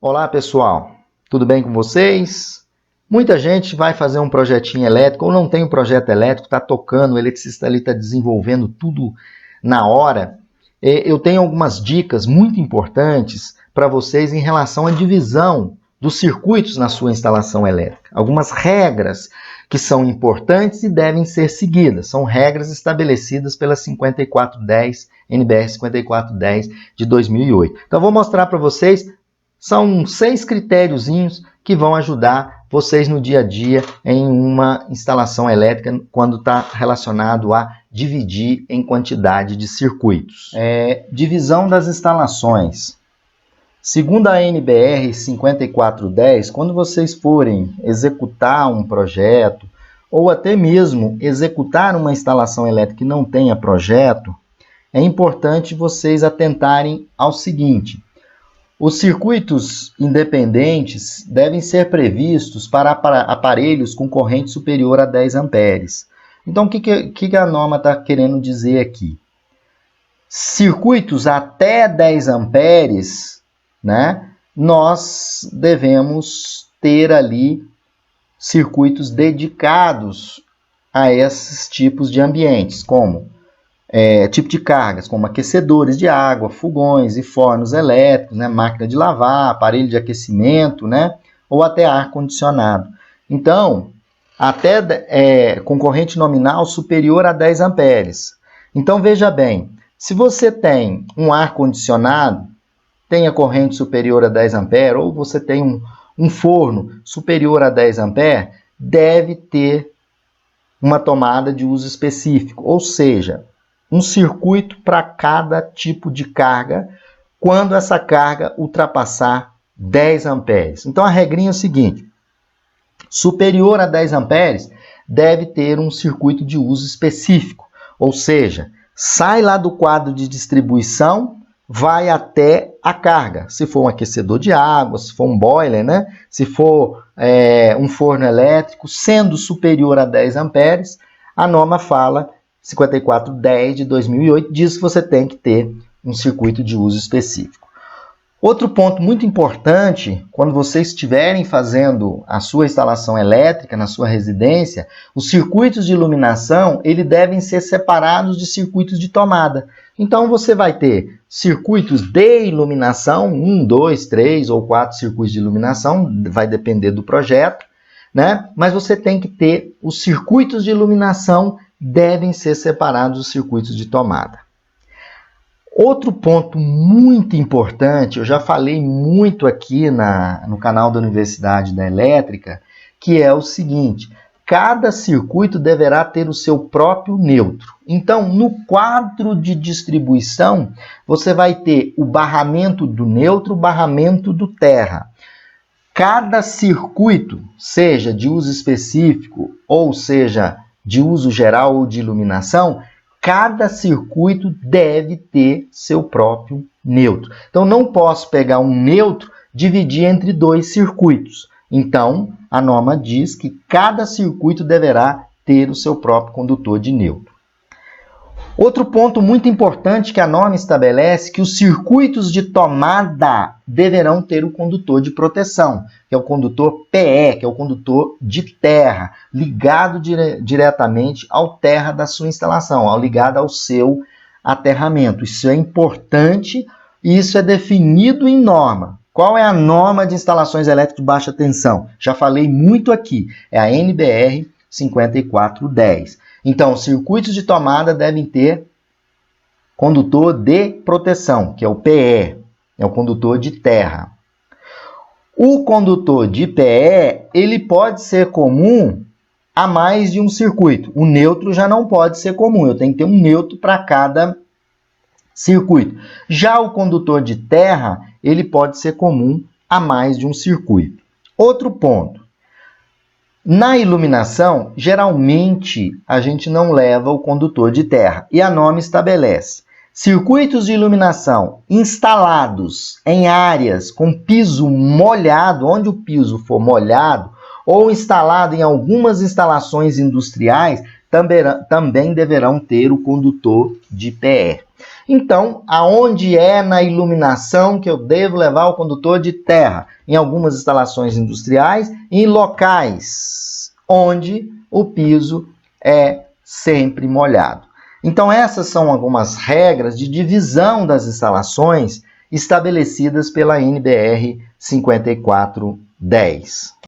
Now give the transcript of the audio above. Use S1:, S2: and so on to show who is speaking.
S1: Olá pessoal, tudo bem com vocês? Muita gente vai fazer um projetinho elétrico ou não tem um projeto elétrico, está tocando, o eletricista ali está desenvolvendo tudo na hora. Eu tenho algumas dicas muito importantes para vocês em relação à divisão dos circuitos na sua instalação elétrica. Algumas regras que são importantes e devem ser seguidas. São regras estabelecidas pela 5410, NBR 5410 de 2008. Então, eu vou mostrar para vocês. São 6 critériozinhos que vão ajudar vocês no dia a dia em uma instalação elétrica quando está relacionado a dividir em quantidade de circuitos. Divisão das instalações. Segundo a NBR 5410, quando vocês forem executar um projeto ou até mesmo executar uma instalação elétrica que não tenha projeto, é importante vocês atentarem ao seguinte: os circuitos independentes devem ser previstos para aparelhos com corrente superior a 10 amperes. Então, o que a norma está querendo dizer aqui? Circuitos até 10 amperes, né, nós devemos ter ali circuitos dedicados a esses tipos de ambientes, como tipo de cargas, como aquecedores de água, fogões e fornos elétricos, né, máquina de lavar, aparelho de aquecimento, né, ou até ar-condicionado. Então, até com corrente nominal superior a 10 amperes. Então, veja bem, se você tem um ar-condicionado, tem a corrente superior a 10 amperes, ou você tem um forno superior a 10 amperes, deve ter uma tomada de uso específico, ou seja, um circuito para cada tipo de carga, quando essa carga ultrapassar 10 amperes. Então, a regrinha é o seguinte: superior a 10 amperes, deve ter um circuito de uso específico, ou seja, sai lá do quadro de distribuição, vai até a carga. Se for um aquecedor de água, se for um boiler, né? Se for um forno elétrico, sendo superior a 10 amperes, a norma fala 5410 de 2008 diz que você tem que ter um circuito de uso específico. Outro ponto muito importante, quando vocês estiverem fazendo a sua instalação elétrica na sua residência, os circuitos de iluminação eles devem ser separados de circuitos de tomada. Então você vai ter circuitos de iluminação, 1, 2, 3 ou 4 circuitos de iluminação, vai depender do projeto, né? Mas você tem que ter os circuitos de iluminação devem ser separados dos circuitos de tomada. Outro ponto muito importante, eu já falei muito aqui no canal da Universidade da Elétrica, que é o seguinte: cada circuito deverá ter o seu próprio neutro. Então, no quadro de distribuição, você vai ter o barramento do neutro, o barramento do terra. Cada circuito, seja de uso específico ou seja de uso geral ou de iluminação, cada circuito deve ter seu próprio neutro. Então, não posso pegar um neutro e dividir entre 2 circuitos. Então, a norma diz que cada circuito deverá ter o seu próprio condutor de neutro. Outro ponto muito importante que a norma estabelece é que os circuitos de tomada deverão ter o condutor de proteção, que é o condutor PE, que é o condutor de terra, ligado diretamente ao terra da sua instalação, ligado ao seu aterramento. Isso é importante e isso é definido em norma. Qual é a norma de instalações elétricas de baixa tensão? Já falei muito aqui, é a NBR 5410. Então, circuitos de tomada devem ter condutor de proteção, que é o PE, é o condutor de terra. O condutor de PE, ele pode ser comum a mais de um circuito. O neutro já não pode ser comum, eu tenho que ter um neutro para cada circuito. Já o condutor de terra, ele pode ser comum a mais de um circuito. Outro ponto. Na iluminação, geralmente, a gente não leva o condutor de terra. E a norma estabelece: circuitos de iluminação instalados em áreas com piso molhado, onde o piso for molhado, ou instalado em algumas instalações industriais, também deverão ter o condutor de PE. Então, aonde é na iluminação que eu devo levar o condutor de terra? Em algumas instalações industriais, em locais onde o piso é sempre molhado. Então, essas são algumas regras de divisão das instalações estabelecidas pela NBR 5410.